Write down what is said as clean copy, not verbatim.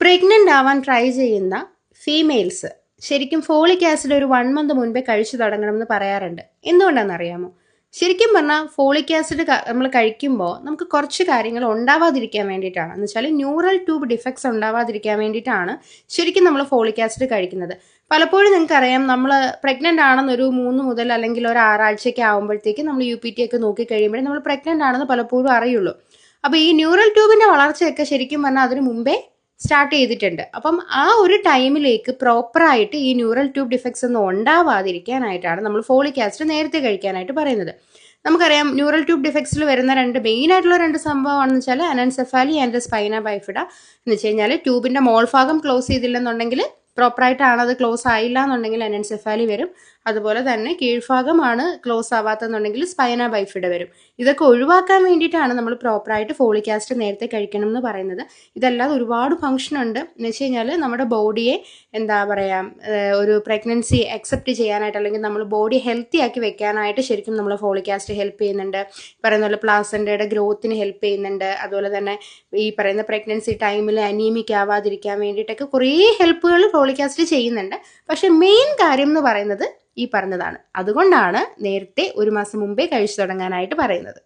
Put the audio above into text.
Pregnant ആവാൻ try ചെയ്യുന്ന females ശരിക്കും ഫോളിക് ആസിഡ് ഒരു 1 മന്ത് മുൻപേ കഴിച്ചു തുടങ്ങണമെന്ന് പറയാറുണ്ട്. എന്തുകൊണ്ടാണെന്ന് അറിയാമോ? ശരിക്കും പറഞ്ഞാൽ ഫോളിക് ആസിഡ് നമ്മൾ കഴിക്കുമ്പോൾ നമുക്ക് കുറച്ച് കാര്യങ്ങൾ ഉണ്ടാവാതിരിക്കാൻ വേണ്ടിയിട്ടാണ്. എന്ന് വെച്ചാൽ ന്യൂറൽ ട്യൂബ് ഡിഫക്ട്സ് ഉണ്ടാവാതിരിക്കാൻ വേണ്ടിയിട്ടാണ് ശരിക്കും നമ്മൾ ഫോളിക് ആസിഡ് കഴിക്കുന്നത്. പലപ്പോഴും നിങ്ങൾക്കറിയാം, നമ്മൾ പ്രഗ്നൻ്റ് ആണെന്നൊരു 3 മുതൽ അല്ലെങ്കിൽ ഒരു 6 ആഴ്ചയൊക്കെ ആകുമ്പോഴത്തേക്ക് നമ്മൾ UPT ഒക്കെ നോക്കി കഴിയുമ്പോഴേ നമ്മൾ പ്രഗ്നൻ്റ് ആണെന്ന് പലപ്പോഴും അറിയുള്ളൂ. അപ്പോൾ ഈ ന്യൂറൽ ട്യൂബിൻ്റെ വളർച്ചയൊക്കെ ശരിക്കും പറഞ്ഞാൽ അതിന് മുമ്പേ സ്റ്റാർട്ട് ചെയ്തിട്ടുണ്ട്. അപ്പം ആ ഒരു ടൈമിലേക്ക് പ്രോപ്പറായിട്ട് ഈ ന്യൂറൽ ട്യൂബ് ഡിഫക്ട്സ് ഒന്നും ഉണ്ടാവാതിരിക്കാനായിട്ടാണ് നമ്മൾ ഫോളിക് ആസിഡ് നേരത്തെ കഴിക്കാനായിട്ട് പറയുന്നത്. നമുക്കറിയാം, ന്യൂറൽ ട്യൂബ് ഡിഫക്ട്സിൽ വരുന്ന മെയിൻ ആയിട്ടുള്ള രണ്ട് സംഭവമാണെന്ന് വെച്ചാൽ അനൻസെഫാലി ആൻഡ് സ്പൈന ബൈഫിഡ. എന്ന് വെച്ച് കഴിഞ്ഞാൽ ട്യൂബിൻ്റെ മോൾ ഭാഗം ക്ലോസ് ചെയ്തില്ലെന്നുണ്ടെങ്കിൽ, പ്രോപ്പറായിട്ടാണ് അത് ക്ലോസ് ആയില്ല എന്നുണ്ടെങ്കിൽ അനൻസെഫാലി വരും. അതുപോലെ തന്നെ കീഴ്ഭാഗമാണ് ക്ലോസ് ആവാത്തെന്നുണ്ടെങ്കിൽ സ്പൈന ബൈഫിഡ വരും. ഇതൊക്കെ ഒഴിവാക്കാൻ വേണ്ടിയിട്ടാണ് നമ്മൾ പ്രോപ്പറായിട്ട് ഫോളിക് ആസിഡ് നേരത്തെ കഴിക്കണം എന്ന് പറയുന്നത്. ഇതല്ലാതെ ഒരുപാട് ഫംഗ്ഷൻ ഉണ്ട്. എന്ന് വെച്ച് കഴിഞ്ഞാൽ നമ്മുടെ ബോഡിയെ ഒരു പ്രഗ്നൻസി അക്സെപ്റ്റ് ചെയ്യാനായിട്ട്, അല്ലെങ്കിൽ നമ്മൾ ബോഡി ഹെൽത്തി ആക്കി വെക്കാനായിട്ട് ശരിക്കും നമ്മൾ ഫോളിക് ആസിഡ് ഹെൽപ്പ് ചെയ്യുന്നുണ്ട്. പറയുന്ന പോലെ പ്ലാസൻ്റയുടെ ഗ്രോത്തിന് ഹെൽപ്പ് ചെയ്യുന്നുണ്ട്. അതുപോലെ തന്നെ ഈ പറയുന്ന പ്രഗ്നൻസി ടൈമിൽ അനീമിക് ആവാതിരിക്കാൻ വേണ്ടിയിട്ടൊക്കെ കുറേ ഹെൽപ്പുകൾ ഫോളിക് ആസിഡ് ചെയ്യുന്നുണ്ട്. പക്ഷെ മെയിൻ കാര്യം എന്ന് പറയുന്നത് ഈ പറഞ്ഞതാണ്. അതുകൊണ്ടാണ് നേരത്തെ 1 മാസം മുമ്പേ കഴിച്ചു തുടങ്ങാനായിട്ട് പറയുന്നത്.